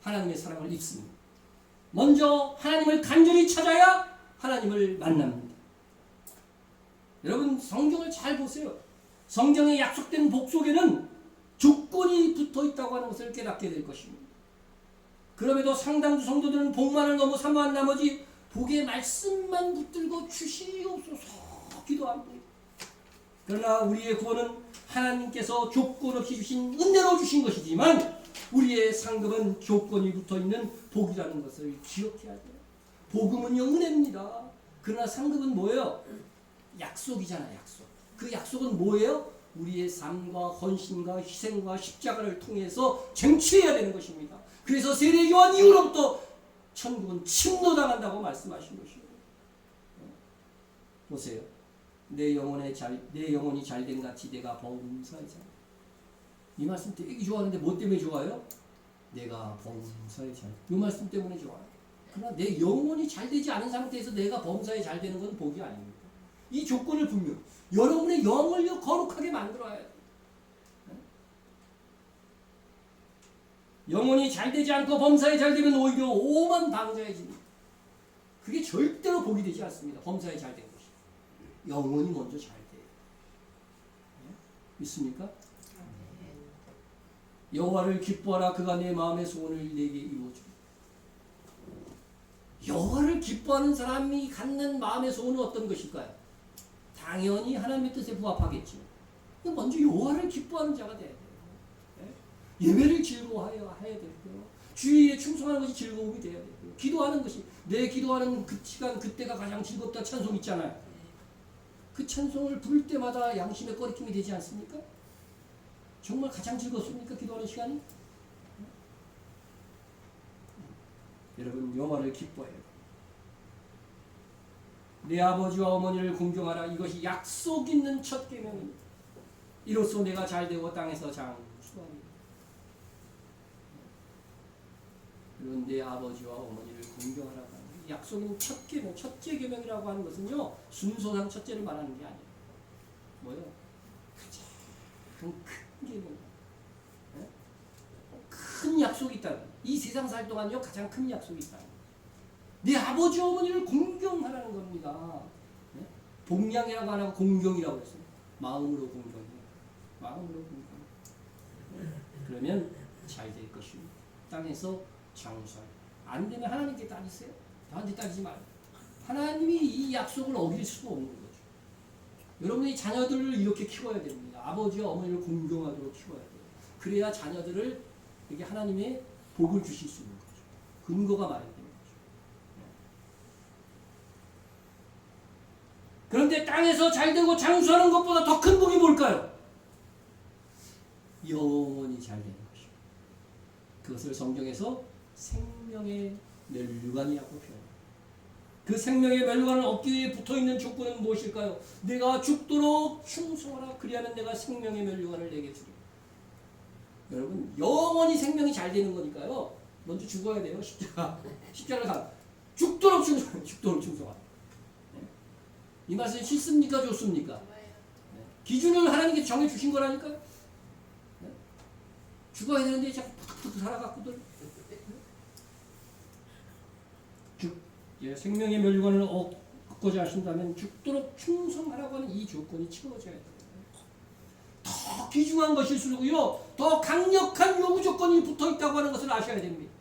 하나님의 사랑을 입습니다. 먼저 하나님을 간절히 찾아야 하나님을 만납니다. 여러분 성경을 잘 보세요. 성경에 약속된 복 속에는 조건이 붙어 있다고 하는 것을 깨닫게 될 것입니다. 그럼에도 상당수 성도들은 복만을 너무 사모한 나머지 복의 말씀만 붙들고 주시옵소서 기도합니다. 그러나 우리의 구원은 하나님께서 조건 없이 주신 은혜로 주신 것이지만 우리의 상급은 조건이 붙어있는 복이라는 것을 기억해야 돼요. 복음은요 은혜입니다. 그러나 상급은 뭐예요? 약속이잖아요. 약속. 그 약속은 뭐예요? 우리의 삶과 헌신과 희생과 십자가를 통해서 쟁취해야 되는 것입니다. 그래서 세례 요한 이후로부터 천국은 침노당한다고 말씀하신 것이에요. 보세요. 내 영혼이 잘된 같이 내가 범사이잖아. 이 말씀 되게 좋아하는데 뭐 때문에 좋아요? 내가 범사에 잘. 이 말씀 때문에 좋아요. 그러나 내 영혼이 잘 되지 않은 상태에서 내가 범사에 잘 되는 건 복이 아닙니다. 이 조건을 분명 여러분의 영을 거룩하게 만들어야 돼요. 영혼이 잘 되지 않고 범사에 잘 되면 오히려 오만 방자해집니다. 그게 절대로 복이 되지 않습니다. 범사에 잘 된 것이. 영혼이 먼저 잘 돼요. 믿습니까? 여호와를 기뻐하라. 그가 내 마음의 소원을 내게 이루어주리라. 여호와를 기뻐하는 사람이 갖는 마음의 소원은 어떤 것일까요? 당연히 하나님의 뜻에 부합하겠죠. 먼저 여호와를 기뻐하는 자가 돼야 돼요. 예배를 즐거워해야 되고요. 주일에 충성하는 것이 즐거움이 돼야 되고요. 기도하는 것이 내 기도하는 그 시간 그때가 가장 즐겁다 찬송 있잖아요. 그 찬송을 부를 때마다 양심의 꺼리낌이 되지 않습니까? 정말 가장 즐겁습니까? 기도하는 시간이? 여러분 여호와를 기뻐해요. 내 아버지와 어머니를 공경하라. 이것이 약속 있는 첫 계명입니다. 이로써 내가 잘되고 땅에서 장수하리라. 그리고 내 아버지와 어머니를 공경하라고 하는 약속 있는 첫 계명, 첫째 계명이라고 하는 것은요 순서상 첫째를 말하는 게 아니에요. 뭐요? 가장 큰 계명, 큰 약속이 있다. 이 세상 살 동안요 가장 큰 약속이 있다. 내 아버지 어머니를 공경하라는 겁니다. 복양이라고 안 하고 공경이라고 했어요. 마음으로 공경해. 마음으로 공경. 그러면 잘 될 것입니다. 땅에서 장수할. 안 되면 하나님께 따지세요. 나한테 따지지 말고. 하나님이 이 약속을 어길 수가 없는 거죠. 여러분이 자녀들을 이렇게 키워야 됩니다. 아버지와 어머니를 공경하도록 키워야 돼요. 그래야 자녀들을 이게 하나님의 복을 주실 수 있는 거죠. 근거가 마련되는 거죠. 그런데 땅에서 잘되고 장수하는 것보다 더 큰 복이 뭘까요? 영원히 잘되는 것입니다. 그것을 성경에서 생명의 멸류관이라고 표현합니다. 그 생명의 멸류관을 얻기 위해 붙어있는 조건은 무엇일까요? 내가 죽도록 충성하라. 그리하면 내가 생명의 멸류관을 내게 주리라. 여러분 영원히 생명이 잘 되는 거니까요. 먼저 죽어야 돼요. 십자가를 가. 죽도록 충성하라. 이 말씀이 싫습니까? 좋습니까? 기준을 하나님께 정해주신 거라니까요. 죽어야 되는데 자꾸 팍팍 살아갖고들 생명의 멸류관을 받고자 하신다면 죽도록 충성하라고 하는 이 조건이 채워져야 돼요. 더 귀중한 것일수록요, 더 강력한 요구 조건이 붙어 있다고 하는 것을 아셔야 됩니다.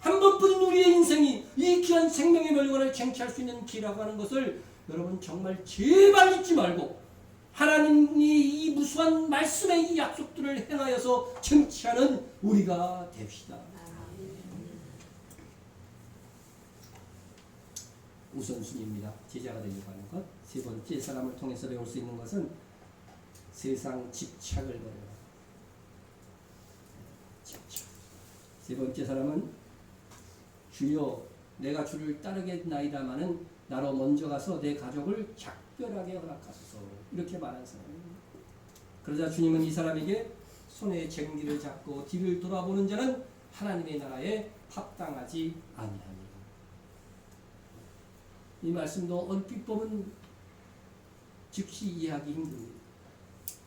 한 번뿐인 우리의 인생이 이 귀한 생명의 멸관을 쟁취할 수 있는 기라고 하는 것을 여러분 정말 제발 잊지 말고 하나님이 이 무수한 말씀의 이 약속들을 행하여서 쟁취하는 우리가 됩시다. 우선순위입니다. 제자가 되려고 하는 것. 세 번째, 사람을 통해서 배울 수 있는 것은 세상 집착을 버려라. 집착. 세 번째 사람은 주여 내가 주를 따르겠나이다마는 나로 먼저 가서 내 가족을 작별하게 허락하소서. 이렇게 말한 사람입니다. 그러자 주님은 이 사람에게 손에 쟁기를 잡고 뒤를 돌아보는 자는 하나님의 나라에 합당하지 아니하니라. 이 말씀도 얼핏 보면 즉시 이해하기 힘듭니다.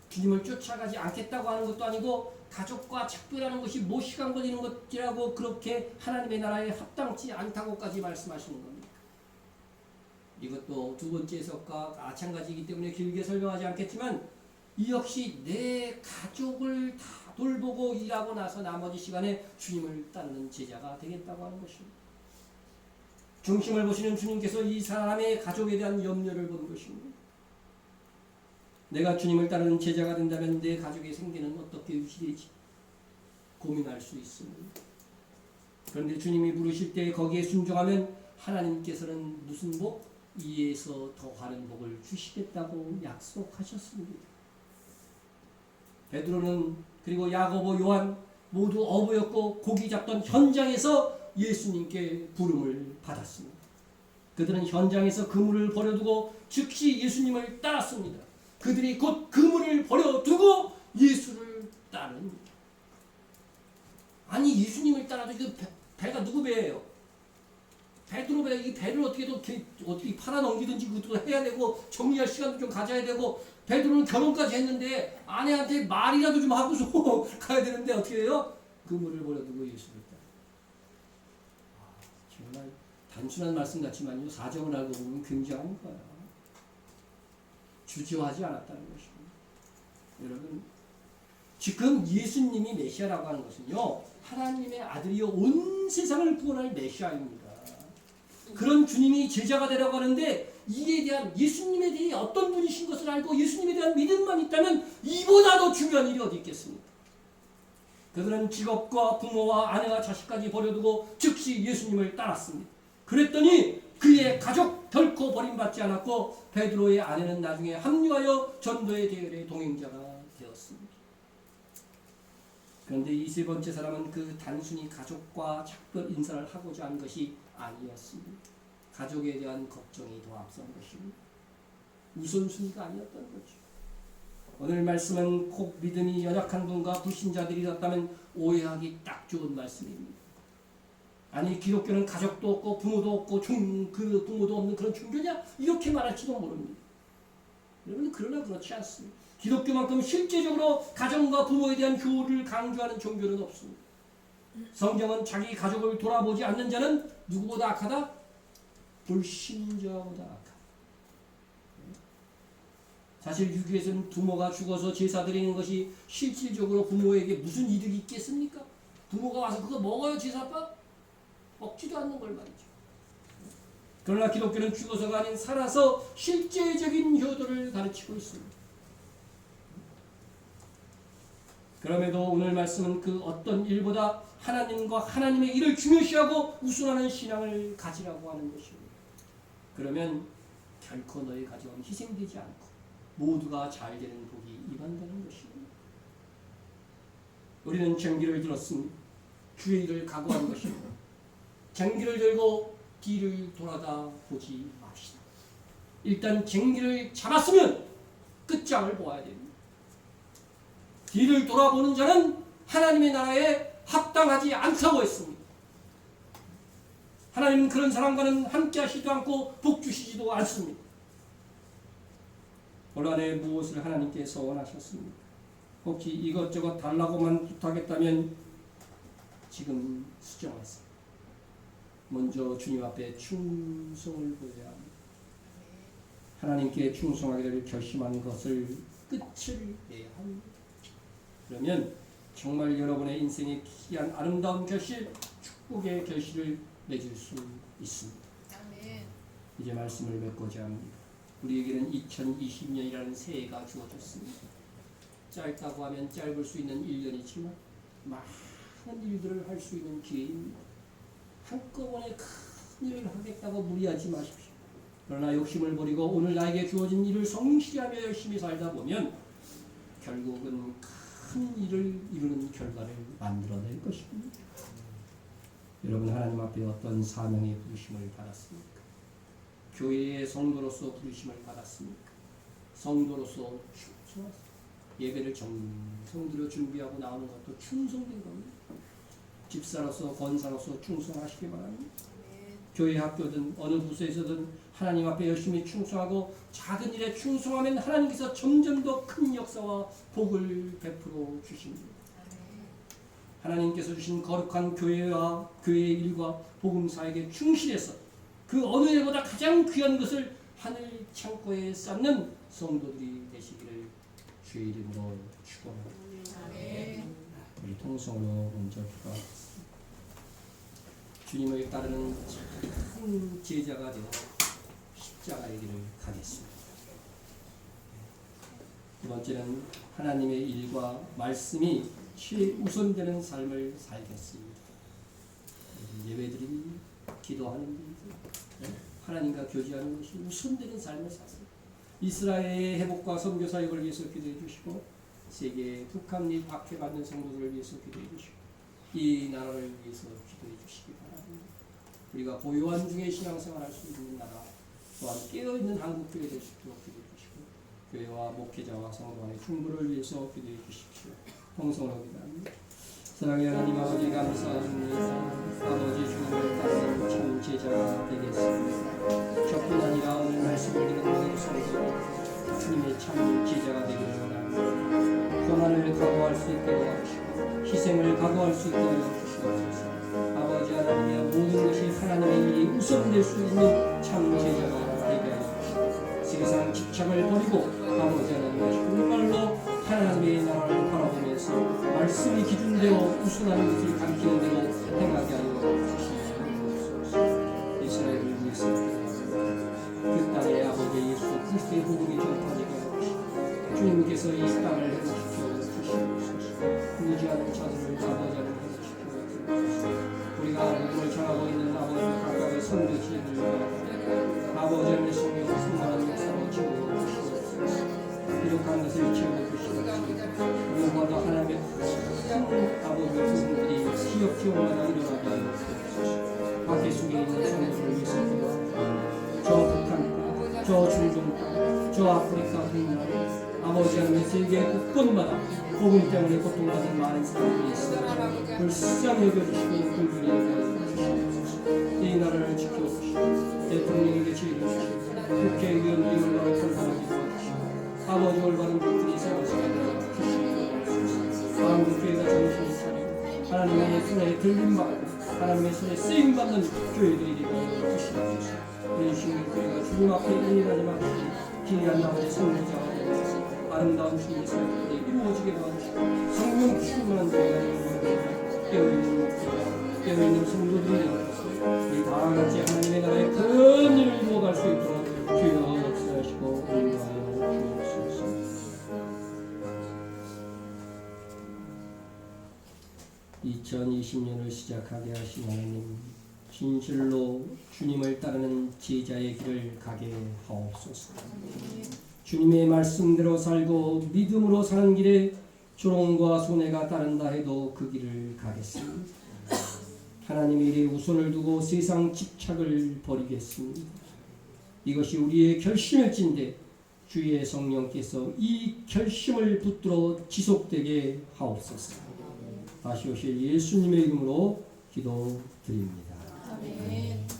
주님을 쫓아가지 않겠다고 하는 것도 아니고 가족과 작별하는 것이 뭐 시간 걸리는 것이라고 그렇게 하나님의 나라에 합당치 않다고까지 말씀하시는 겁니다. 이것도 두 번째 해석과 마찬가지이기 때문에 길게 설명하지 않겠지만 이 역시 내 가족을 다 돌보고 일하고 나서 나머지 시간에 주님을 따르는 제자가 되겠다고 하는 것입니다. 중심을 보시는 주님께서 이 사람의 가족에 대한 염려를 보는 것입니다. 내가 주님을 따르는 제자가 된다면 내 가족의 생계는 어떻게 유지되지? 고민할 수 있습니다. 그런데 주님이 부르실 때 거기에 순종하면 하나님께서는 무슨 복? 이에서 더하는 복을 주시겠다고 약속하셨습니다. 베드로는 그리고 야고보, 요한 모두 어부였고 고기 잡던 현장에서 예수님께 부름을 받았습니다. 그들은 현장에서 그물을 버려두고 즉시 예수님을 따랐습니다. 그들이 곧 그물을 버려두고 예수를 따릅니다. 아니 예수님을 따라도 그 배가 누구 배예요? 베드로 배. 이 배를 어떻게 팔아 넘기든지 그것도 해야 되고 정리할 시간도 좀 가져야 되고 베드로는 결혼까지 했는데 아내한테 말이라도 좀 하고서 가야 되는데 어떻게 해요? 그물을 버려두고 예수를 따라. 정말 단순한 말씀 같지만요, 사정을 알고 보면 굉장한 거야. 주저하지 않았다는 것입니다. 여러분, 지금 예수님이 메시아라고 하는 것은요, 하나님의 아들이요 온 세상을 구원할 메시아입니다. 그런 주님이 제자가 되라고 하는데 이에 대한 예수님에 대해 어떤 분이신 것을 알고 예수님에 대한 믿음만 있다면 이보다 더 중요한 일이 어디 있겠습니까? 그들은 직업과 부모와 아내와 자식까지 버려두고 즉시 예수님을 따랐습니다. 그랬더니 그의 가족 결코 버림받지 않았고 베드로의 아내는 나중에 합류하여 전도의 대열의 동행자가 되었습니다. 그런데 이 세 번째 사람은 그 단순히 가족과 작별 인사를 하고자 한 것이 아니었습니다. 가족에 대한 걱정이 더 앞선 것입니다. 우선순위가 아니었던 거죠. 오늘 말씀은 꼭 믿음이 연약한 분과 불신자들이었다면 오해하기 딱 좋은 말씀입니다. 아니 기독교는 가족도 없고 부모도 없고 그 부모도 없는 그런 종교냐? 이렇게 말할지도 모릅니다. 여러분 그러나 그렇지 않습니다. 기독교만큼 실제적으로 가정과 부모에 대한 교훈을 강조하는 종교는 없습니다. 성경은 자기 가족을 돌아보지 않는 자는 누구보다 악하다? 불신자보다 악하다. 사실 유교에서는 부모가 죽어서 제사 드리는 것이 실질적으로 부모에게 무슨 이득이 있겠습니까? 부모가 와서 그거 먹어요 제사밥? 먹지도 않는 걸 말이죠. 그러나 기독교는 죽어서가 아닌 살아서 실제적인 효도를 가르치고 있습니다. 그럼에도 오늘 말씀은 그 어떤 일보다 하나님과 하나님의 일을 중요시하고 우선하는 신앙을 가지라고 하는 것입니다. 그러면 결코 너의 가정은 희생되지 않고 모두가 잘 되는 복이 임한다는 것입니다. 우리는 쟁기를 들었습니다. 주의 일을 각오한 것입니다. 쟁기를 들고 뒤를 돌아다 보지 맙시다. 일단 쟁기를 잡았으면 끝장을 보아야 됩니다. 뒤를 돌아보는 자는 하나님의 나라에 합당하지 않다고 했습니다. 하나님은 그런 사람과는 함께 하시지도 않고 복 주시지도 않습니다. 올 한해 무엇을 하나님께서 원하셨습니까? 혹시 이것저것 달라고만 부탁했다면 지금 수정하세요. 먼저 주님 앞에 충성을 보여야 합니다. 하나님께 충성하기를 결심한 것을 끝을 내야 합니다. 그러면 정말 여러분의 인생의 귀한 아름다운 결실, 축복의 결실을 맺을 수 있습니다. 아멘. 이제 말씀을 맺고자 합니다. 우리에게는 2020년이라는 새해가 주어졌습니다. 짧다고 하면 짧을 수 있는 1년이지만 많은 일들을 할 수 있는 기회입니다. 한꺼번에 큰 일을 하겠다고 무리하지 마십시오. 그러나 욕심을 버리고 오늘 나에게 주어진 일을 성실하며 열심히 살다 보면 결국은 큰 일을 이루는 결과를 만들어낼 것입니다. 여러분, 하나님 앞에 어떤 사명의 부르심을 받았습니까? 교회의 성도로서 부르심을 받았습니까? 성도로서 예배를 정성들여 준비하고 나오는 것도 충성된 겁니다. 집사로서 권사로서 충성하시기 바랍니다. 교회 학교든 어느 부서에서든 하나님 앞에 열심히 충성하고 작은 일에 충성하면 하나님께서 점점 더 큰 역사와 복을 베풀어 주십니다. 하나님께서 주신 거룩한 교회와 교회의 일과 복음사에게 충실해서 그 어느 일보다 가장 귀한 것을 하늘 창고에 쌓는 성도들이 되시기를 주의 이름으로 축원합니다. 우리 통성으로 먼저 기도하겠습니다. 주님을 따르는 참 제자가 되어 십자가의 길을 가겠습니다. 두 번째는 하나님의 일과 말씀이 최우선되는 삶을 살겠습니다. 예배드리니 기도하는 일들, 하나님과 교제하는 것이 우선되는 삶을 사세요. 이스라엘의 회복과 선교 사역을 위해서 기도해 주시고 세계 북한 및 박해받는 성도들을 위해서 기도해 주시고 이 나라를 위해서 기도해 주시기 바랍니다. 우리가 고요한 중에 신앙생활할 수 있는 나라 또한 깨어있는 한국교회 될 수 있도록 기도해 주시고 교회와 목회자와 성도 간의 충돌을 위해서 기도해 주십시오. 통성으로 기도합니다. 사랑의 하나님 아버지 감사합니다. 아버지 주님을 따르는 참 제자가 되겠습니다. 저뿐 아니라 오늘 말씀을 듣는 모든 성도 주님의 참 제자가 되기를 원합니다. 고난을 각오할 수 있게 도와주시고 희생을 각오할 수 있게 도와주시옵소서. 아버지 하나님의 모든 것이 하나님의 일이 우선될 수 있는 참 제자가 되게 하여 주시고 세상 집착을 버리고 아버지 하나님의 정말로 하나님의 나라를 바라보면서 말씀이 기준되어 우선하는 것을 가르치는 대로 행하게 하여 주시옵소서. 이스라엘을 위해서 그 땅에 아버지 예수 그리스도의 복음이 전파되게 하여 주시고 주님께서 이 땅을 회복시켜 주시옵소서. 무지하는 자들을 아버지 하나님 회복시켜 주시옵소서. 우리가 복음을 전하고 있는 아버지와 각각의 선교지들을 바랍니다. 아버지 하나님의 성령을 충만한 역사로 채워 주시옵소서. 부족한 것을 채워 주시옵소서. 무엇보다 하나님의 큰 아버지의 부분들이 지역 지역마다 일어나게 하여 주옵소서. 밖에 속에 있는 성도들을 위해서 기도합니다. 저 북한, 저 중동, 저 아프리카 동남 아버지 하나님의 세계 곳곳마다 복음 때문에 고통받는 많은 사람들이 있습니다. 불쌍히 여겨주시고 긍휼히 여겨주시옵소서. 이 나라를 지켜주시고 대통령에게 지혜를 주시고 국회의원들이 올바른 판단하게 도와주시고 아버지 올바른 것들이 세워지게 도와주시옵소서. 한국교회가 정신을 차리고 하나님의 손에 들림받고 하나님의 손에 쓰임받는 교회들이 되게 하여 주시옵소서. 우리 신교회가 주님 앞에 인일하지 마시고 귀한 아버지 성도자가 되어서 아름다운 주님의 사역들이 이루어지게 도와주시고 성령 충만한 교회가 깨어있는 목표가 깨어있는 성도들이 되어서 우리 다같이 하나님의 나라의 큰 일을 이루어갈 수 있도록 주여 역사하시고 인도하여 주옵소서. 2020년을 시작하게 하신 하나님, 진실로 주님을 따르는 제자의 길을 가게 하옵소서. 주님의 말씀대로 살고 믿음으로 사는 길에 조롱과 손해가 따른다 해도 그 길을 가겠습니다. 하나님의 일에 우선을 두고 세상 집착을 버리겠습니다. 이것이 우리의 결심일진데 주의 성령께서 이 결심을 붙들어 지속되게 하옵소서. 다시 오실 예수님의 이름으로 기도드립니다. 아멘.